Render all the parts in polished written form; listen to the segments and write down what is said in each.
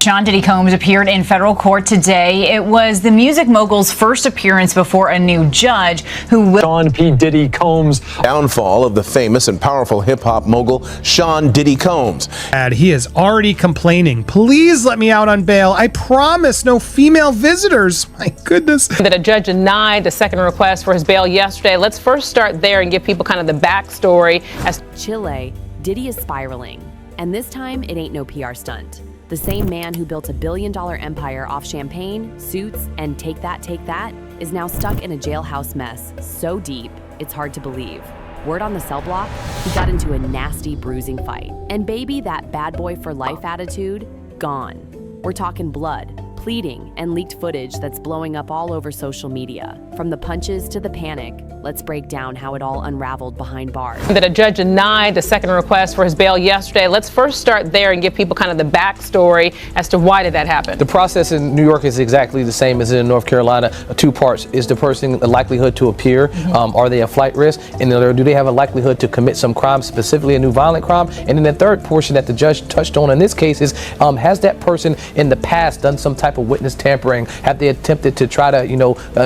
John Diddy Combs appeared in federal court today. It was the music mogul's first appearance before a new judge who will... Sean P. Diddy Combs. Downfall of the famous and powerful hip-hop mogul Sean Diddy Combs. He is already complaining. Please let me out on bail. I promise no female visitors. My goodness. That a judge denied the second request for his bail yesterday. Let's first start there and give people kind of the backstory. As Chile, Diddy is spiraling. And this time, it ain't no PR stunt. The same man who built $1 billion empire off champagne, suits, and take that, is now stuck in a jailhouse mess so deep, it's hard to believe. Word on the cell block, he got into a nasty bruising fight. And baby, that bad boy for life attitude, gone. We're talking blood, pleading, and leaked footage that's blowing up all over social media. From the punches to the panic, let's break down how it all unraveled behind bars. That a judge denied the second request for his bail yesterday. Let's first start there and give people kind of the backstory as to why did that happen. The process in New York is exactly the same as in North Carolina. Two parts. Is the person a likelihood to appear? Are they a flight risk? And do they have a likelihood to commit some crime, specifically a new violent crime? And then the third portion that the judge touched on in this case is, has that person in the past done some type of witness tampering? Have they attempted to try to,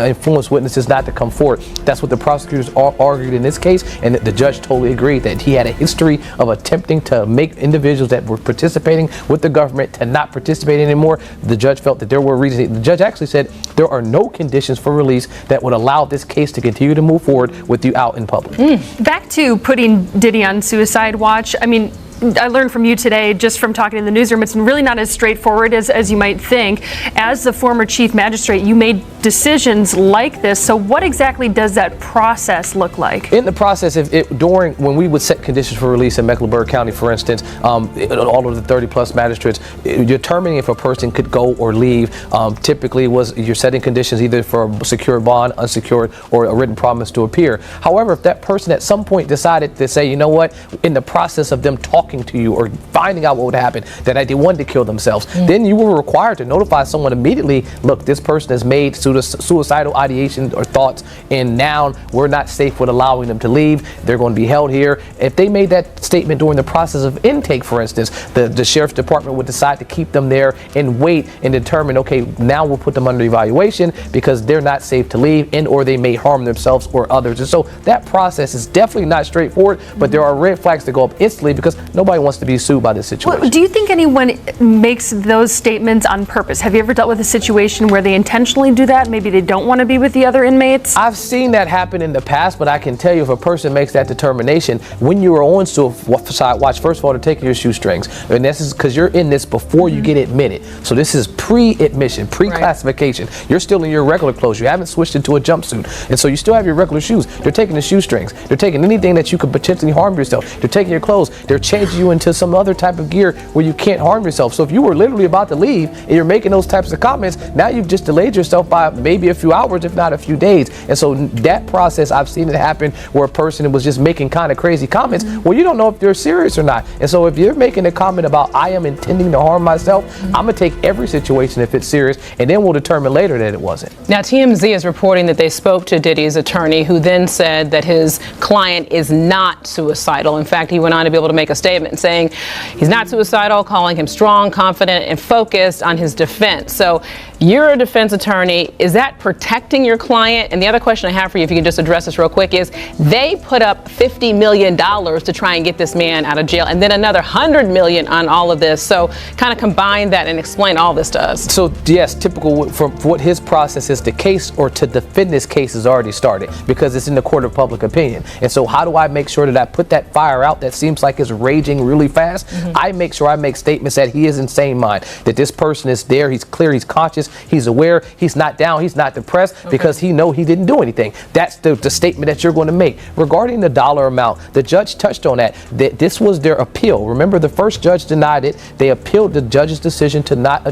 influence witnesses not to come forward? That's what the prosecutors argued in this case, and the judge totally agreed that he had a history of attempting to make individuals that were participating with the government to not participate anymore. The judge felt that there were reasons. The judge actually said there are no conditions for release that would allow this case to continue to move forward with you out in public. Back to putting Diddy on suicide watch. I mean, I learned from you today, just from talking in the newsroom, it's really not as straightforward as you might think. As the former chief magistrate, you made decisions like this. So what exactly does that process look like? In the process, when we would set conditions for release in Mecklenburg County, for instance, all of the 30-plus magistrates, determining if a person could go or leave, typically you're setting conditions either for a secure bond, unsecured, or a written promise to appear. However, if that person at some point decided to say, you know what, in the process of them talking to you or finding out what would happen, that they wanted to kill themselves, then you were required to notify someone immediately, look, this person has made suicidal ideation or thoughts, and now we're not safe with allowing them to leave. They're going to be held here. If they made that statement during the process of intake, for instance, the sheriff's department would decide to keep them there and wait and determine, okay, now we'll put them under evaluation because they're not safe to leave and or they may harm themselves or others. And so that process is definitely not straightforward, but there are red flags that go up instantly because nobody wants to be sued by this situation. Well, do you think anyone makes those statements on purpose? Have you ever dealt with a situation where they intentionally do that? Maybe they don't want to be with the other inmates? I've seen that happen in the past, but I can tell you if a person makes that determination, when you are on suicide watch, first of all, they're taking your shoestrings. And this is because you're in this before you get admitted. So this is pre-admission, pre-classification. Right. You're still in your regular clothes. You haven't switched into a jumpsuit. And so you still have your regular shoes. They're taking the shoestrings. They're taking anything that you could potentially harm yourself. They're taking your clothes. They're changing you into some other type of gear where you can't harm yourself. So if you were literally about to leave and you're making those types of comments, now you've just delayed yourself by maybe a few hours, if not a few days. And so that process, I've seen it happen where a person was just making kind of crazy comments. Well, you don't know if they're serious or not. And so if you're making a comment about I am intending to harm myself, I'm gonna take every situation if it's serious, and then we'll determine later that it wasn't. Now, TMZ is reporting that they spoke to Diddy's attorney, who then said that his client is not suicidal. In fact, he went on to be able to make a statement saying he's not suicidal, calling him strong, confident, and focused on his defense. So you're a defense attorney. Is that protecting your client? And the other question I have for you, if you can just address this real quick, is they put up $50 million to try and get this man out of jail, and then another $100 million on all of this. So kind of combine that and explain all this to us. So yes, typical for what his process is, the case or to defend this case has already started because it's in the court of public opinion. And so how do I make sure that I put that fire out that seems like it's raging really fast? I make sure I make statements that he is in sane mind, that this person is there, he's clear, he's conscious, he's aware, he's not down, he's not depressed because he know he didn't do anything. That's the statement that you're going to make. Regarding the dollar amount, the judge touched on that this was their appeal. Remember, the first judge denied it. They appealed the judge's decision to not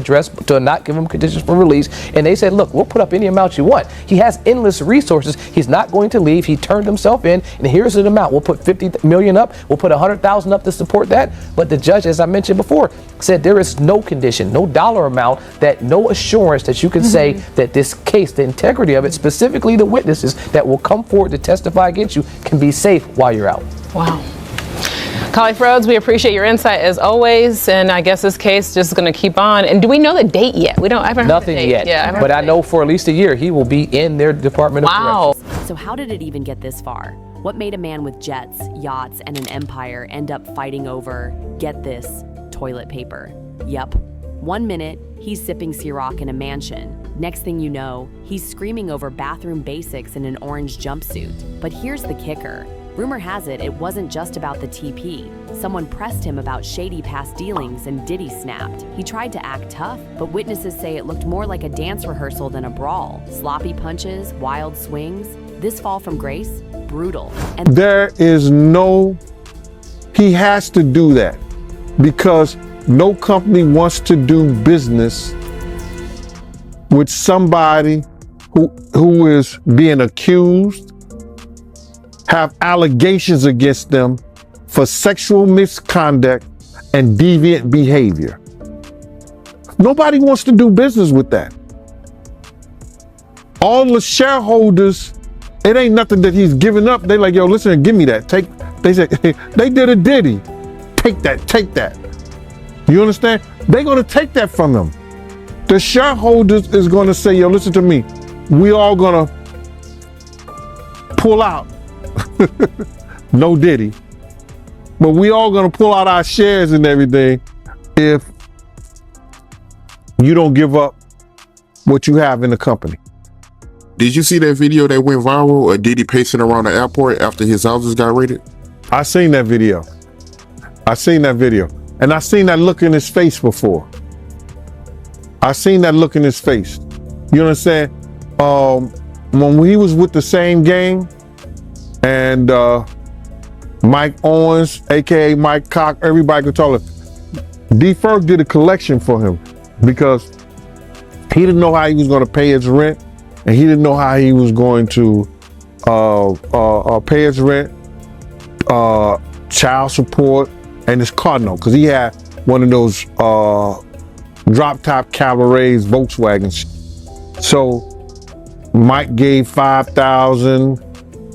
give him conditions for release, and they said, look, we'll put up any amount you want. He has endless resources. He's not going to leave. He turned himself in, and here's the amount. We'll put 50 million up. We'll put 100,000 up to support that. But the judge, as I mentioned before, said there is no condition, no dollar amount, that no assurance that you can say that this case, the integrity of it, specifically the witnesses that will come forward to testify against you, can be safe while you're out. Wow. Collie Frodes, we appreciate your insight as always, and I guess this case just going to keep on. And do we know the date yet? I haven't heard Nothing the date. yet. Yeah, but I know for at least a year he will be in their Department of Corrections. So how did it even get this far? What made a man with jets, yachts, and an empire end up fighting over, get this, toilet paper? Yup. 1 minute, he's sipping Ciroc in a mansion. Next thing you know, he's screaming over bathroom basics in an orange jumpsuit. But here's the kicker. Rumor has it wasn't just about the TP. Someone pressed him about shady past dealings and Diddy snapped. He tried to act tough, but witnesses say it looked more like a dance rehearsal than a brawl. Sloppy punches, wild swings. This fall from grace, brutal. And he has to do that because no company wants to do business with somebody who is being accused, have allegations against them for sexual misconduct and deviant behavior. Nobody wants to do business with that. All the shareholders, it ain't nothing that he's giving up. They like, yo, listen, give me that. They say, they did a Diddy. Take that. You understand? They're gonna take that from him. The shareholders is gonna say, yo, listen to me. We all gonna pull out. No Diddy. But we all gonna pull out our shares and everything if you don't give up what you have in the company. Did you see that video that went viral of Diddy pacing around the airport after his houses got raided? I seen that video. And I seen that look in his face before. You understand? When he was with the same gang and Mike Owens, AKA Mike Cock, everybody could tell him, D. Ferg did a collection for him because he didn't know how he was going to pay his rent and he didn't know how he was going to pay his rent, child support, and his car note, because he had one of those drop top cabarets Volkswagens. So Mike gave $5,000.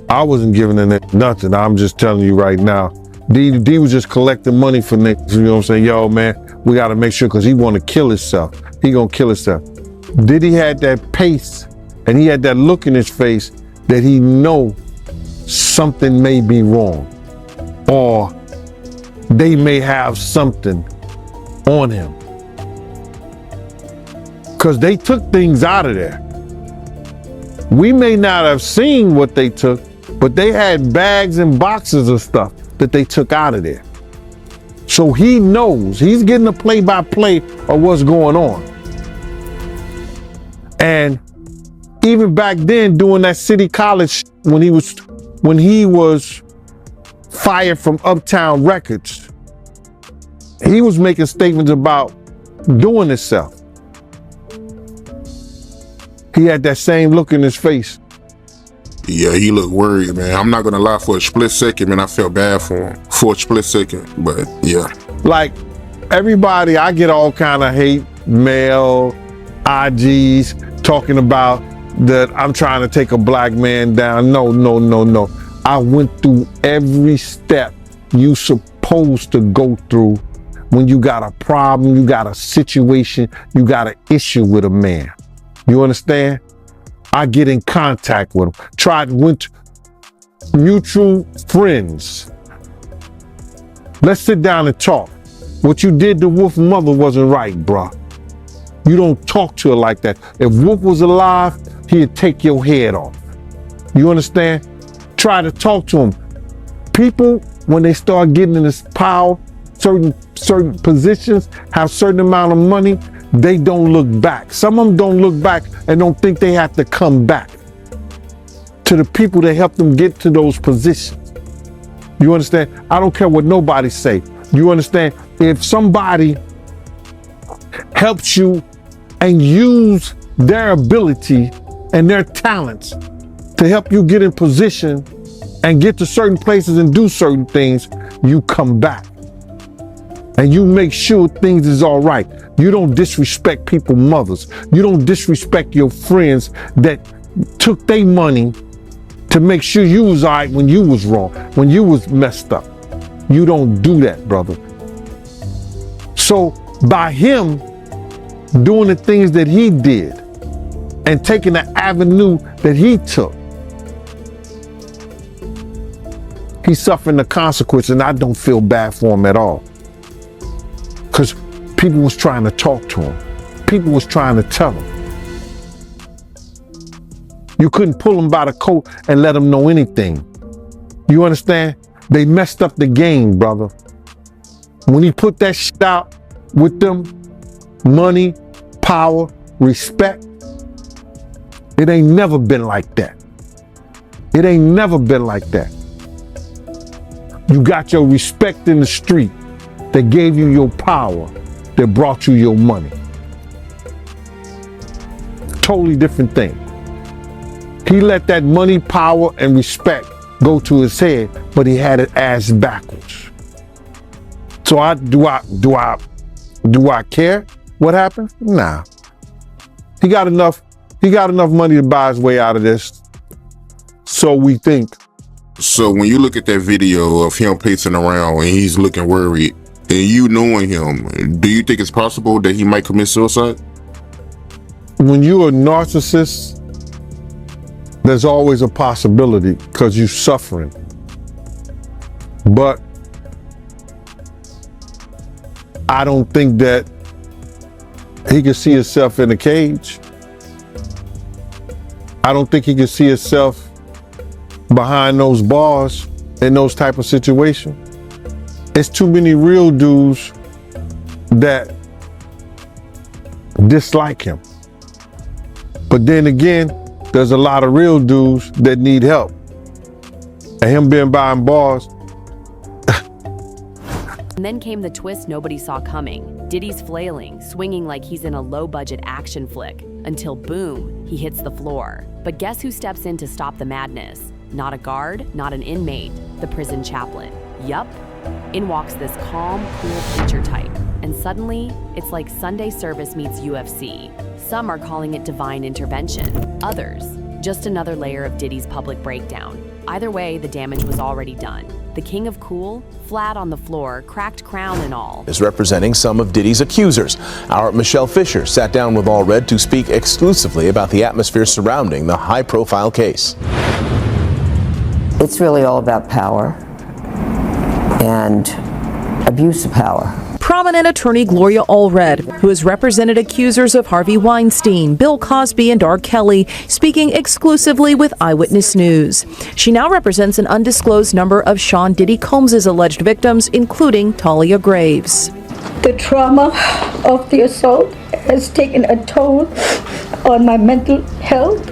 I wasn't giving him nothing. I'm just telling you right now. D was just collecting money for niggas. You know what I'm saying? Yo, man, we got to make sure because he want to kill himself. He gonna kill himself. Diddy had that pace and he had that look in his face that he know something may be wrong or they may have something on him. Because they took things out of there. We may not have seen what they took, but they had bags and boxes of stuff that they took out of there. So he knows, he's getting a play-by-play of what's going on. And even back then, doing that City College, when he was fired from Uptown Records, he was making statements about doing himself. He had that same look in his face. Yeah, he looked worried, man. I'm not gonna lie, for a split second, man, I felt bad for him. For a split second, but yeah. Like, everybody, I get all kind of hate mail, IGs, talking about that I'm trying to take a black man down. No. I went through every step you supposed to go through when you got a problem, you got a situation, you got an issue with a man. You understand? I get in contact with him. Went mutual friends. Let's sit down and talk. What you did to Wolf's mother wasn't right, bruh. You don't talk to her like that. If Wolf was alive, he'd take your head off. You understand? Try to talk to him. People, when they start getting in this power, certain positions, have certain amount of money, they don't look back. Some of them don't look back and don't think they have to come back to the people that help them get to those positions. You understand? I don't care what nobody say. You understand? If somebody helps you and use their ability and their talents to help you get in position and get to certain places and do certain things, you come back. And you make sure things is all right. You don't disrespect people's mothers. You don't disrespect your friends that took their money to make sure you was all right when you was wrong, when you was messed up. You don't do that, brother. So by him doing the things that he did and taking the avenue that he took, he's suffering the consequence, and I don't feel bad for him at all. Because people was trying to talk to him. People was trying to tell him. You couldn't pull him by the coat and let him know anything. You understand? They messed up the game, brother. When he put that shit out with them, money, power, respect, it ain't never been like that. It ain't never been like that. You got your respect in the street that gave you your power, that brought you your money. Totally different thing. He let that money, power, and respect go to his head, but he had it ass backwards. So do I care what happened? Nah. He got enough money to buy his way out of this. So we think. So when you look at that video of him pacing around and he's looking worried, and you knowing him, do you think it's possible that he might commit suicide? When you're a narcissist, there's always a possibility because you're suffering. But I don't think that he can see himself in a cage. I don't think he can see himself behind those bars in those type of situations. It's too many real dudes that dislike him. But then again, there's a lot of real dudes that need help. And him being behind bars. And then came the twist nobody saw coming. Diddy's flailing, swinging like he's in a low-budget action flick, until boom, he hits the floor. But guess who steps in to stop the madness? Not a guard, not an inmate, the prison chaplain. Yup. In walks this calm, cool preacher type. And suddenly, it's like Sunday service meets UFC. Some are calling it divine intervention. Others, just another layer of Diddy's public breakdown. Either way, the damage was already done. The king of cool, flat on the floor, cracked crown and all. Is representing some of Diddy's accusers. Our Michelle Fisher sat down with All Red to speak exclusively about the atmosphere surrounding the high-profile case. It's really all about power and abuse of power. Prominent attorney Gloria Allred, who has represented accusers of Harvey Weinstein, Bill Cosby, and R. Kelly, speaking exclusively with Eyewitness News. She now represents an undisclosed number of Sean Diddy Combs' alleged victims, including Talia Graves. The trauma of the assault has taken a toll on my mental health.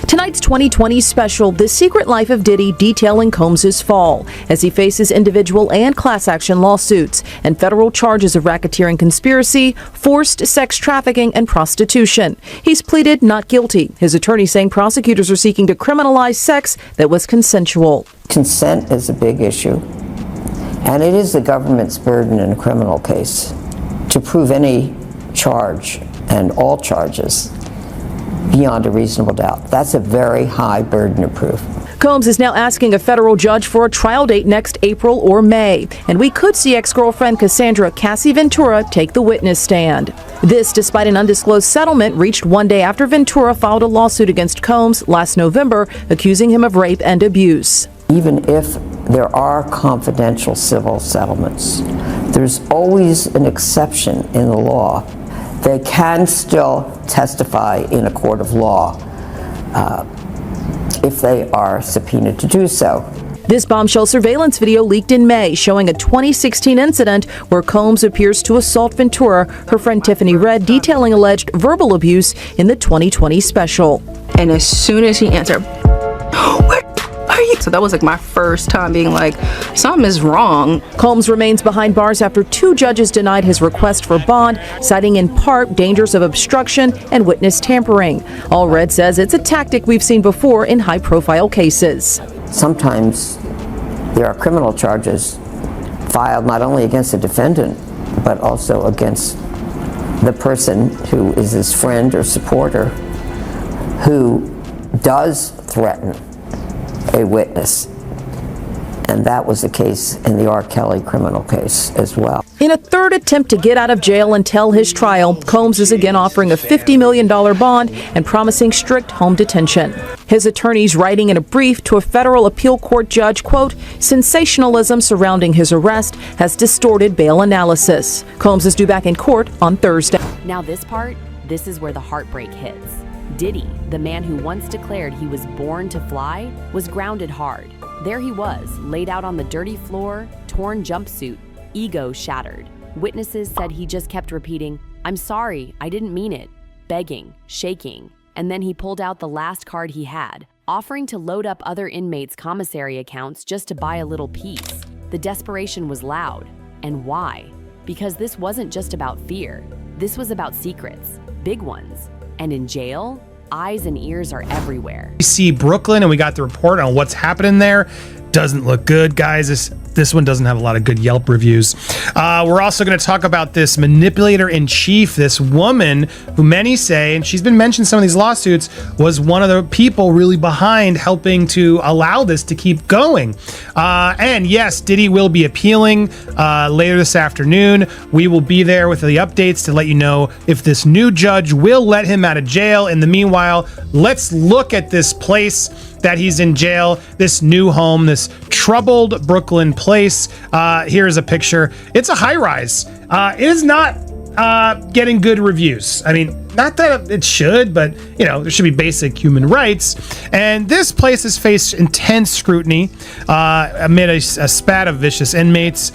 Tonight's 2020 special, The Secret Life of Diddy, detailing Combs' fall as he faces individual and class action lawsuits and federal charges of racketeering conspiracy, forced sex trafficking, and prostitution. He's pleaded not guilty. His attorney saying prosecutors are seeking to criminalize sex that was consensual. Consent is a big issue, and it is the government's burden in a criminal case to prove any charge and all charges beyond a reasonable doubt. That's a very high burden of proof. Combs is now asking a federal judge for a trial date next April or May, and we could see ex-girlfriend Cassandra Cassie Ventura take the witness stand. This despite an undisclosed settlement reached one day after Ventura filed a lawsuit against Combs last November, accusing him of rape and abuse. Even if there are confidential civil settlements, there's always an exception in the law. They can still testify in a court of law if they are subpoenaed to do so. This bombshell surveillance video leaked in May showing a 2016 incident where Combs appears to assault Ventura, her friend Tiffany read detailing alleged verbal abuse in the 2020 special. And as soon as he answered, "Where are you?" So that was like my first time being like, something is wrong. Combs remains behind bars after two judges denied his request for bond, citing in part dangers of obstruction and witness tampering. Allred says it's a tactic we've seen before in high-profile cases. Sometimes there are criminal charges filed not only against the defendant, but also against the person who is his friend or supporter who does threaten a witness. And that was the case in the R. Kelly criminal case as well. In a third attempt to get out of jail and tell his trial, Combs is again offering a $50 million bond and promising strict home detention. His attorneys writing in a brief to a federal appeal court judge, quote, sensationalism surrounding his arrest has distorted bail analysis. Combs is due back in court on Thursday. Now this is where the heartbreak hits. Diddy, the man who once declared he was born to fly, was grounded hard. There he was, laid out on the dirty floor, torn jumpsuit, ego shattered. Witnesses said he just kept repeating, "I'm sorry, I didn't mean it," begging, shaking. And then he pulled out the last card he had, offering to load up other inmates' commissary accounts just to buy a little piece. The desperation was loud. And why? Because this wasn't just about fear. This was about secrets, big ones. And in jail, eyes and ears are everywhere. We see Brooklyn and we got the report on what's happening there. Doesn't look good, guys. This one doesn't have a lot of good Yelp reviews. We're also going to talk about this manipulator-in-chief, this woman who many say, and she's been mentioned in some of these lawsuits, was one of the people really behind helping to allow this to keep going. And yes, Diddy will be appealing later this afternoon. We will be there with the updates to let you know if this new judge will let him out of jail. In the meanwhile, let's look at this place that he's in jail, this new home, this troubled Brooklyn place. Here's a picture. It's a high rise. It is not getting good reviews. I mean, not that it should, but you know, there should be basic human rights. And this place has faced intense scrutiny amid a spat of vicious inmates,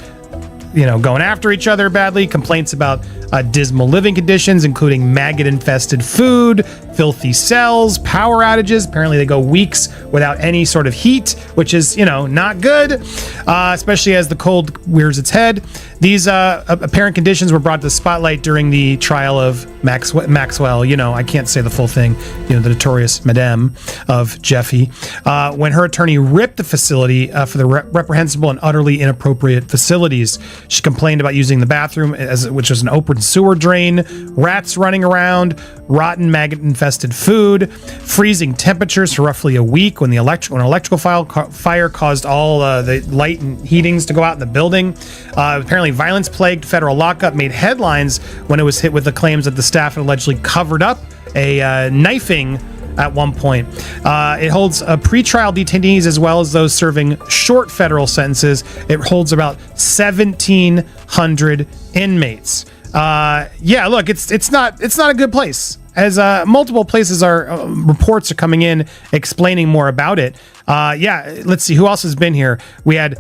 you know, going after each other badly, complaints about dismal living conditions, including maggot-infested food, filthy cells, power outages. Apparently they go weeks without any sort of heat, which is, you know, not good, especially as the cold rears its head. These apparent conditions were brought to the spotlight during the trial of Maxwell, you know, I can't say the full thing, you know, the notorious Madame of Jeffy, when her attorney ripped the facility for the reprehensible and utterly inappropriate facilities. She complained about using the bathroom, which was an open sewer drain, rats running around, rotten maggot-infested food, freezing temperatures for roughly a week when an electrical fire caused all the light and heatings to go out in the building. Apparently, violence-plagued federal lockup made headlines when it was hit with the claims that the staff had allegedly covered up a knifing at one point. It holds pretrial detainees as well as those serving short federal sentences. It holds about 1,700 inmates. Yeah, look, it's not a good place. As multiple places reports are coming in explaining more about it. Yeah, let's see who else has been here. We had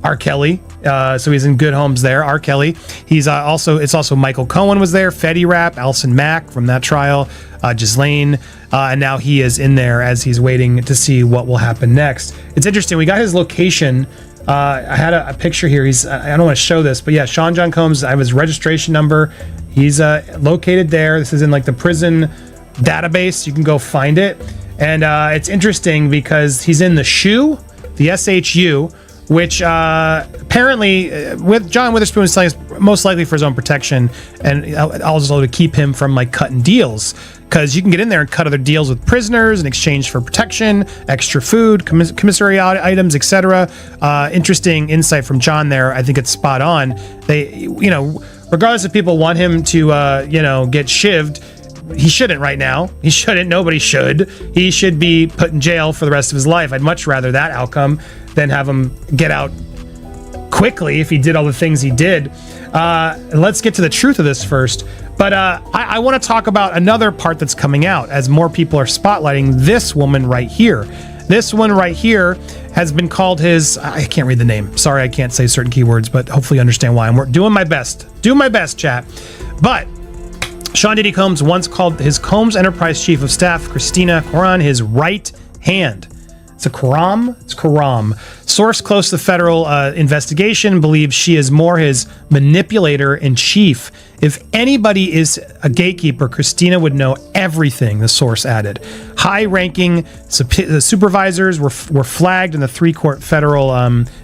R. Kelly, so he's in good homes there. R. Kelly. He's it's also Michael Cohen was there. Fetty Rap, Alison Mack from that trial, Ghislaine, and now he is in there as he's waiting to see what will happen next. It's interesting. We got his location. I had a picture here. I don't want to show this, but yeah, Sean John Combs. I have his registration number. He's located there. This is in like the prison database. You can go find it, and it's interesting because he's in the SHU, the SHU, which apparently with John Witherspoon is saying is most likely for his own protection and also to keep him from like cutting deals, because you can get in there and cut other deals with prisoners in exchange for protection, extra food, commissary items, etc. Interesting insight from John there. I think it's spot on. They, you know, regardless if people want him to, you know, get shivved, he shouldn't right now. He shouldn't. Nobody should. He should be put in jail for the rest of his life. I'd much rather that outcome than have him get out quickly if he did all the things he did. Let's get to the truth of this first. But I want to talk about another part that's coming out as more people are spotlighting this woman right here. This one right here has been called his, I can't read the name. Sorry, I can't say certain keywords, but hopefully you understand why. I'm doing my best. Doing my best, chat. But Sean Diddy Combs once called his Combs Enterprise Chief of Staff, Christina Koran, his right hand. It's a Karam? It's Karam. Source close to the federal investigation believes she is more his manipulator-in-chief. If anybody is a gatekeeper, Christina would know everything, the source added. High-ranking supervisors were flagged in the 3-court federal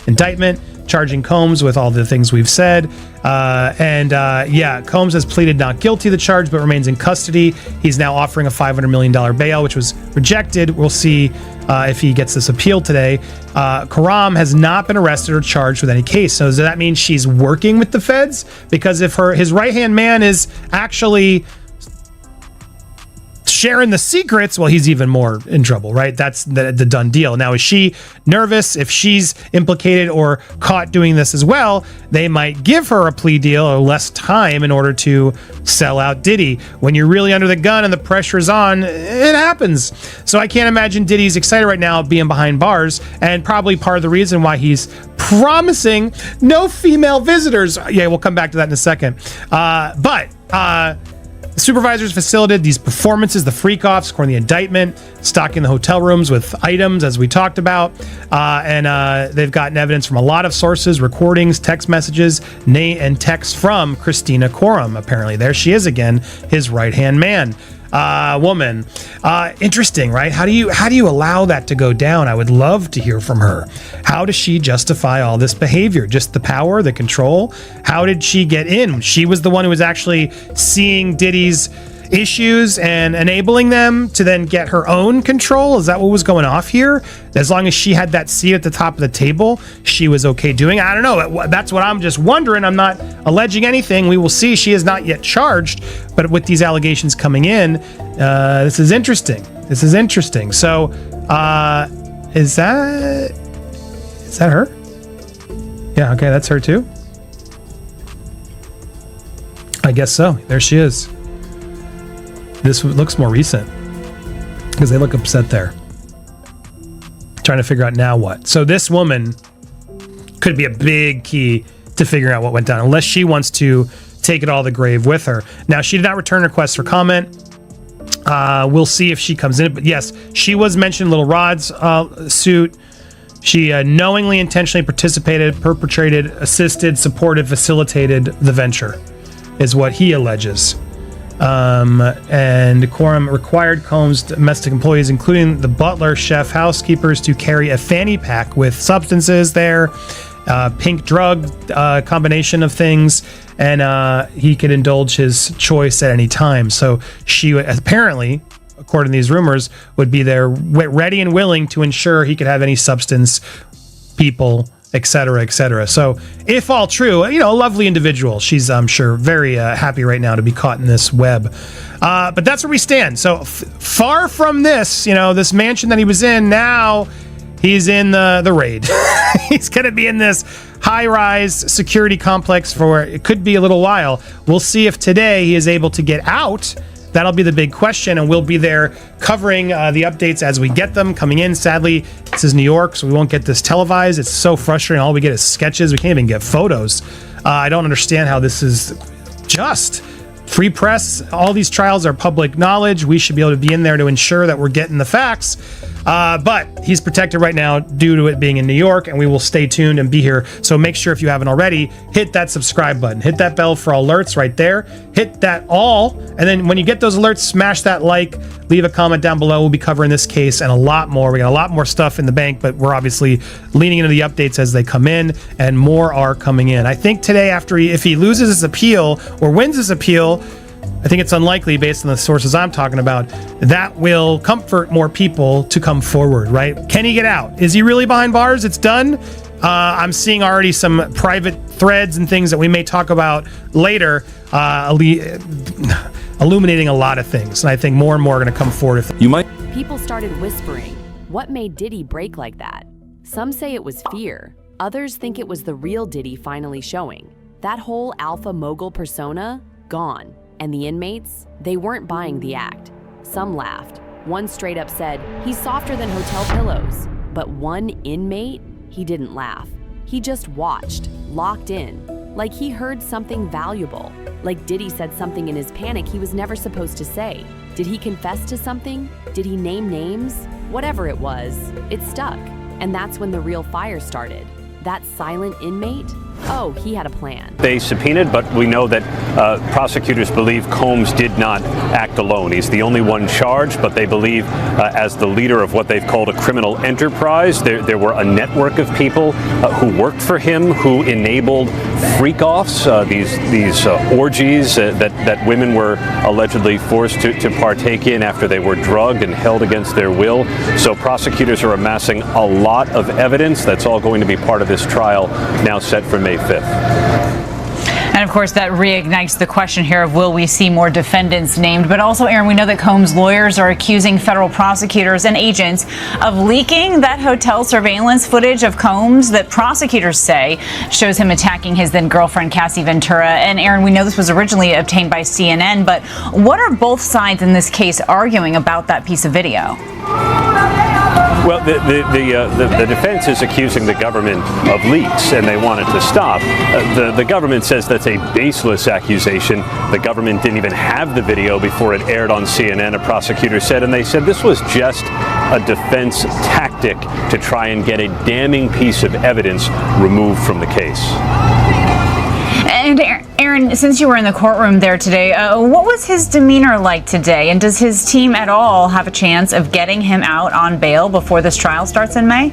indictment. charging Combs with all the things we've said. Combs has pleaded not guilty to the charge, but remains in custody. He's now offering a $500 million bail, which was rejected. We'll see if he gets this appeal today. Karam has not been arrested or charged with any case. So does that mean she's working with the feds? Because if his right-hand man is actually sharing the secrets, well, he's even more in trouble, right? That's the done deal. Now, is she nervous? If she's implicated or caught doing this as well, they might give her a plea deal or less time in order to sell out Diddy. When you're really under the gun and the pressure's on, it happens. So I can't imagine Diddy's excited right now being behind bars, and probably part of the reason why he's promising no female visitors. Yeah, we'll come back to that in a second. The supervisors facilitated these performances, the freak-offs, according to the indictment, stocking the hotel rooms with items, as we talked about. They've gotten evidence from a lot of sources, recordings, text messages, and texts from Christina Coram, apparently. There she is again, his right-hand man. Woman. Interesting, right? How do you allow that to go down? I would love to hear from her. How does she justify all this behavior? Just the power, the control? How did she get in? She was the one who was actually seeing Diddy's issues and enabling them to then get her own control. Is that what was going off here? As long as she had that seat at the top of the table, she was okay doing. I don't know. That's what I'm just wondering. I'm not alleging anything. We will see. She is not yet charged, but with these allegations coming in, this is interesting. So, is that her? Yeah. Okay. That's her too. I guess so. There she is. This looks more recent because they look upset there. Trying to figure out now what. So this woman could be a big key to figuring out what went down, unless she wants to take it all to the grave with her. Now, she did not return requests for comment. We'll see if she comes in. But yes, she was mentioned in Little Rod's suit. She knowingly, intentionally participated, perpetrated, assisted, supported, facilitated the venture, is what he alleges. And Coram required Combs' domestic employees, including the butler, chef, housekeepers, to carry a fanny pack with substances there, pink drug combination of things, and he could indulge his choice at any time. So she apparently, according to these rumors, would be there ready and willing to ensure he could have any substance, people, etc., etc. So, if all true, a lovely individual. She's, I'm sure, very happy right now to be caught in this web. But that's where we stand. So, far from this, this mansion that he was in, now he's in the raid. He's going to be in this high-rise security complex for, it could be a little while. We'll see if today he is able to get out. That'll be the big question, and we'll be there covering the updates as we get them coming in. Sadly, this is New York, so we won't get this televised. It's so frustrating. All we get is sketches. We can't even get photos. I don't understand how this is just. Free press, all these trials are public knowledge. We should be able to be in there to ensure that we're getting the facts. But he's protected right now due to it being in New York, and we will stay tuned and be here. So make sure, if you haven't already, hit that subscribe button. Hit that bell for alerts right there. Hit that all. And then when you get those alerts, smash that like. Leave a comment down below. We'll be covering this case and a lot more. We got a lot more stuff in the bank, but we're obviously leaning into the updates as they come in, and more are coming in. I think today, if he loses his appeal or wins his appeal, I think it's unlikely, based on the sources I'm talking about, that will comfort more people to come forward, right? Can he get out? Is he really behind bars? It's done. I'm seeing already some private threads and things that we may talk about later, illuminating a lot of things. And I think more and more are going to come forward. People started whispering, what made Diddy break like that? Some say it was fear. Others think it was the real Diddy finally showing. That whole alpha mogul persona, gone. And the inmates, they weren't buying the act. Some laughed. One straight up said, he's softer than hotel pillows. But one inmate, he didn't laugh. He just watched, locked in, like he heard something valuable. Like Diddy said something in his panic he was never supposed to say. Did he confess to something? Did he name names? Whatever it was, it stuck. And that's when the real fire started. That silent inmate, oh, he had a plan. They subpoenaed, but we know that prosecutors believe Combs did not act alone. He's the only one charged, but they believe as the leader of what they've called a criminal enterprise. There were a network of people who worked for him, who enabled freak-offs, these orgies that women were allegedly forced to partake in after they were drugged and held against their will. So prosecutors are amassing a lot of evidence. That's all going to be part of this trial now set for May 5th. And of course, that reignites the question here of will we see more defendants named? But also, Aaron, we know that Combs' lawyers are accusing federal prosecutors and agents of leaking that hotel surveillance footage of Combs that prosecutors say shows him attacking his then girlfriend, Cassie Ventura. And Aaron, we know this was originally obtained by CNN, but what are both sides in this case arguing about that piece of video? Well, the defense is accusing the government of leaks, and they want it to stop. The government says that's a baseless accusation. The government didn't even have the video before it aired on CNN, a prosecutor said, and they said this was just a defense tactic to try and get a damning piece of evidence removed from the case. And Aaron, since you were in the courtroom there today, what was his demeanor like today? And does his team at all have a chance of getting him out on bail before this trial starts in May?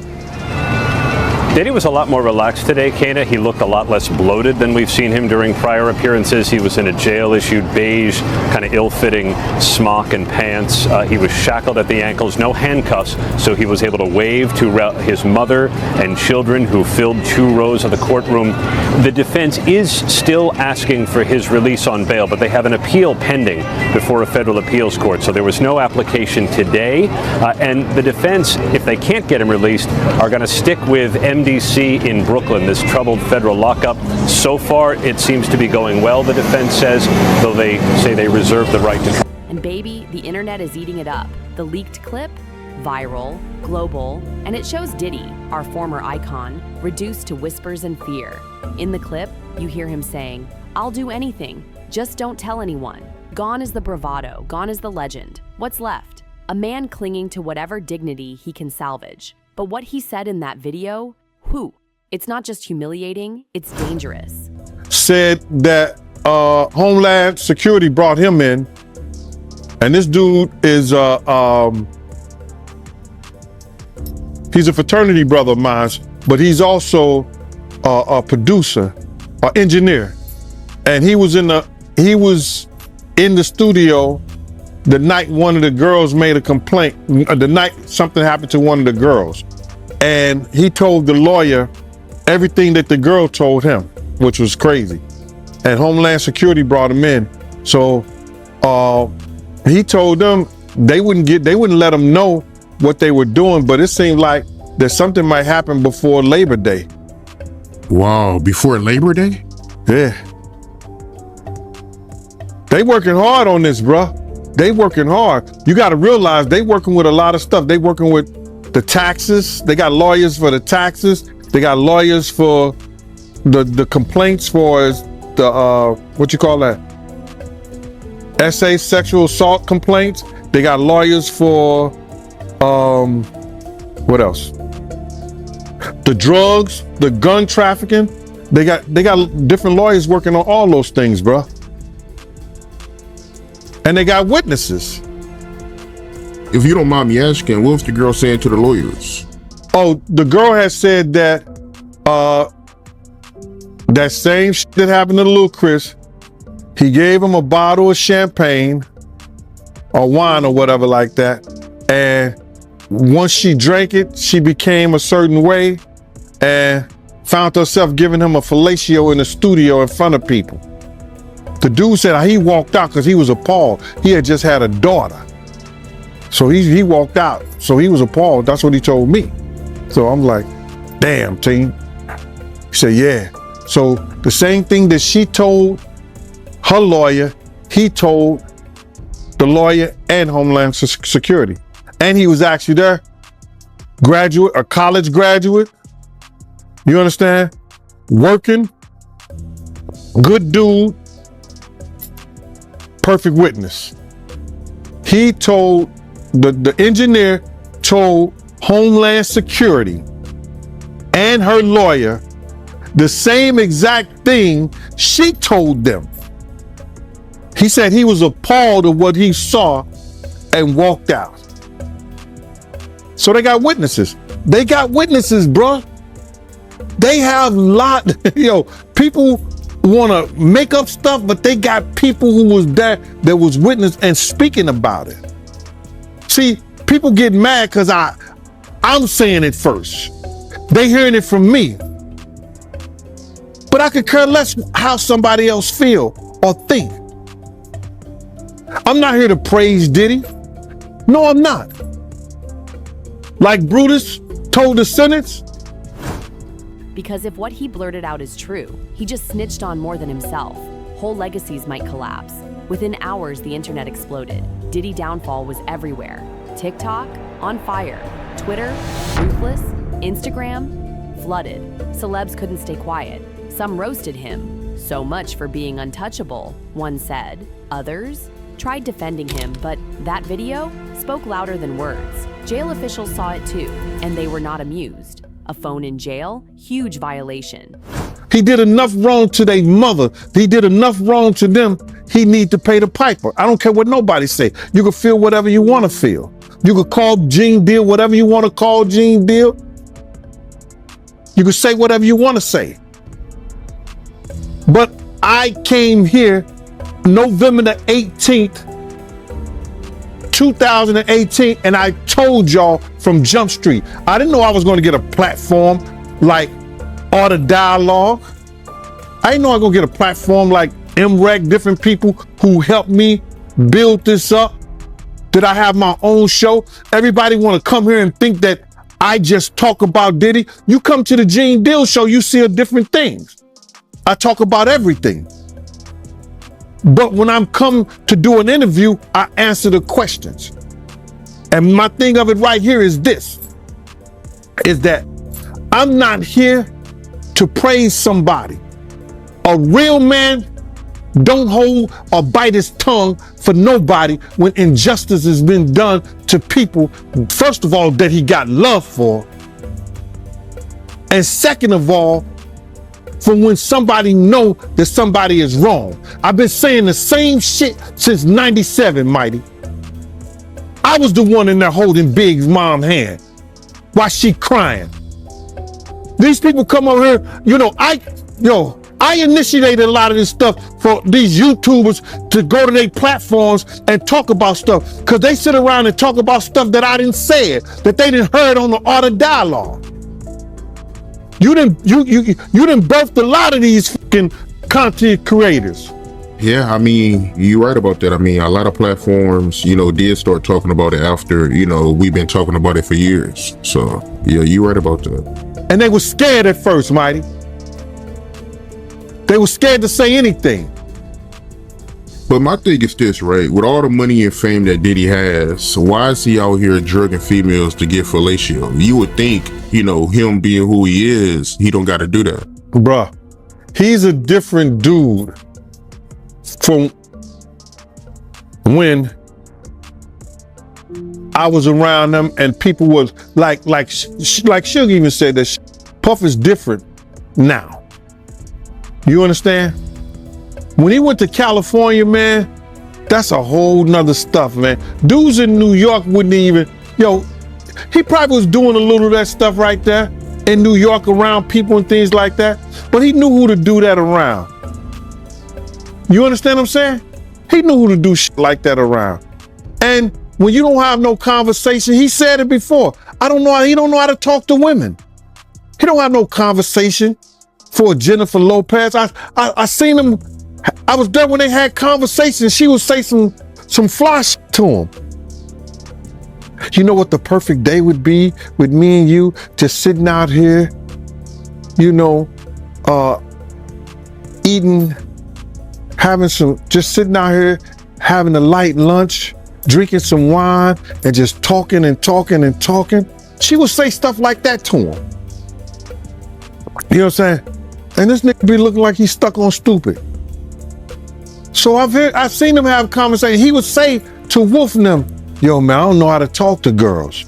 Diddy was a lot more relaxed today, Kana. He looked a lot less bloated than we've seen him during prior appearances. He was in a jail-issued beige, kind of ill-fitting smock and pants. He was shackled at the ankles, no handcuffs, so he was able to wave to his mother and children who filled 2 rows of the courtroom. The defense is still asking for his release on bail, but they have an appeal pending before a federal appeals court, so there was no application today. And the defense, if they can't get him released, are going to stick with MDC in Brooklyn, this troubled federal lockup. So far, it seems to be going well, the defense says, though they say they reserve the right to. And baby, the internet is eating it up. The leaked clip, viral, global, and it shows Diddy, our former icon, reduced to whispers and fear. In the clip, you hear him saying, "I'll do anything, just don't tell anyone." Gone is the bravado, gone is the legend. What's left? A man clinging to whatever dignity he can salvage. But what he said in that video, whew, it's not just humiliating, it's dangerous. Said that Homeland Security brought him in, and this dude is he's a fraternity brother of mine, but he's also a producer, an engineer, and he was in the studio the night one of the girls made a complaint. The night something happened to one of the girls, and he told the lawyer everything that the girl told him, which was crazy. And Homeland Security brought him in. So he told them they wouldn't let him know what they were doing, but it seemed like that something might happen before Labor Day. Wow, before Labor Day? Yeah. They working hard on this, bruh. They working hard. You got to realize they working with a lot of stuff. They working with the taxes. They got lawyers for the taxes. They got lawyers for the complaints for the what you call that? SA sexual assault complaints. They got lawyers for what else? The drugs, the gun trafficking. They got different lawyers working on all those things, bruh. And they got witnesses. If you don't mind me asking, what was the girl saying to the lawyers? Oh, the girl has said that that same shit that happened to little Chris, he gave him a bottle of champagne or wine or whatever like that. And once she drank it, she became a certain way and found herself giving him a fellatio in the studio in front of people. The dude said he walked out because he was appalled. He had just had a daughter. So he walked out. So he was appalled. That's what he told me. So I'm like, damn, team. He said, yeah. So the same thing that she told her lawyer, he told the lawyer and Homeland Security. And he was actually there, graduate, a college graduate. You understand? Working, good dude, perfect witness. He told, the engineer told Homeland Security and her lawyer the same exact thing she told them. He said he was appalled at what he saw and walked out. So they got witnesses. They got witnesses, bruh. They have people want to make up stuff, but they got people who was there that was witness and speaking about it. See, people get mad because I'm saying it first. They hearing it from me. But I could care less how somebody else feel or think. I'm not here to praise Diddy. No, I'm not. Like Brutus told the sentence. Because if what he blurted out is true, he just snitched on more than himself. Whole legacies might collapse. Within hours, the internet exploded. Diddy downfall was everywhere. TikTok, on fire. Twitter, ruthless. Instagram, flooded. Celebs couldn't stay quiet. Some roasted him. So much for being untouchable, one said. Others tried defending him, but that video spoke louder than words. Jail officials saw it too, and they were not amused. A phone in jail, huge violation. He did enough wrong to their mother. He did enough wrong to them. He need to pay the piper. I don't care what nobody say. You can feel whatever you want to feel. You can call Gene Deal whatever you want to call Gene Deal. You can say whatever you want to say. But I came here November the 18th, 2018, and I told y'all from Jump Street, I didn't know I was going to get a platform like Art of Dialogue. I didn't know I was going to get a platform like MREC, different people who helped me build this up. Did I have my own show? Everybody want to come here and think that I just talk about Diddy. You come to the Gene Deal show, you see different things. I talk about everything. But when I'm come to do an interview, I answer the questions. And my thing of it right here is this, is that I'm not here to praise somebody. A real man don't hold or bite his tongue for nobody when injustice has been done to people, first of all, that he got love for. And second of all, for when somebody know that somebody is wrong. I've been saying the same shit since 97, Mighty. I was the one in there holding Big's mom's hand while she crying. These people come over here, I initiated a lot of this stuff for these YouTubers to go to their platforms and talk about stuff, because they sit around and talk about stuff that I didn't say it, that they didn't heard on the Art of Dialogue. You didn't birthed a lot of these fucking content creators. Yeah, I mean, you're right about that. I mean, a lot of platforms, did start talking about it after, we've been talking about it for years. So, yeah, you're right about that. And they were scared at first, Mighty. They were scared to say anything. But my thing is this, right? With all the money and fame that Diddy has, why is he out here drugging females to get fellatio? You would think, him being who he is, he don't got to do that. Bruh, he's a different dude from when I was around them and people was like Suge even said that Puff is different now. You understand? When he went to California, man, that's a whole nother stuff, man. Dudes in New York wouldn't even, he probably was doing a little of that stuff right there in New York around people and things like that, but he knew who to do that around. You understand what I'm saying? He knew who to do shit like that around. And when you don't have no conversation, he said it before, he don't know how to talk to women. He don't have no conversation for Jennifer Lopez. I seen him. I was there when they had conversations. She would say some fly shit to him. You know what the perfect day would be with me and you just sitting out here, eating, just sitting out here, having a light lunch, drinking some wine, and just talking and talking and talking. She would say stuff like that to him. You know what I'm saying? And this nigga be looking like he's stuck on stupid. So I've seen him have conversations. He would say to Wolf and them, yo, man, I don't know how to talk to girls.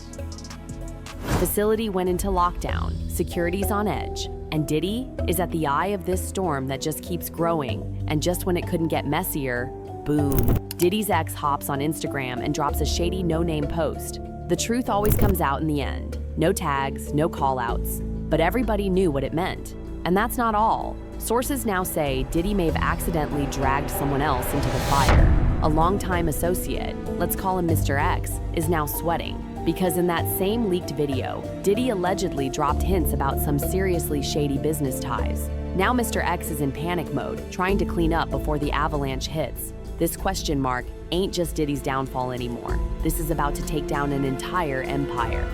Facility went into lockdown, security's on edge, And Diddy is at the eye of this storm that just keeps growing. And just when it couldn't get messier, boom. Diddy's ex hops on Instagram and drops a shady no-name post. The truth always comes out in the end. No tags, no call-outs. But everybody knew what it meant. And that's not all. Sources now say Diddy may have accidentally dragged someone else into the fire. A longtime associate, let's call him Mr. X, is now sweating. Because in that same leaked video, Diddy allegedly dropped hints about some seriously shady business ties. Now Mr. X is in panic mode, trying to clean up before the avalanche hits. This question mark ain't just Diddy's downfall anymore. This is about to take down an entire empire.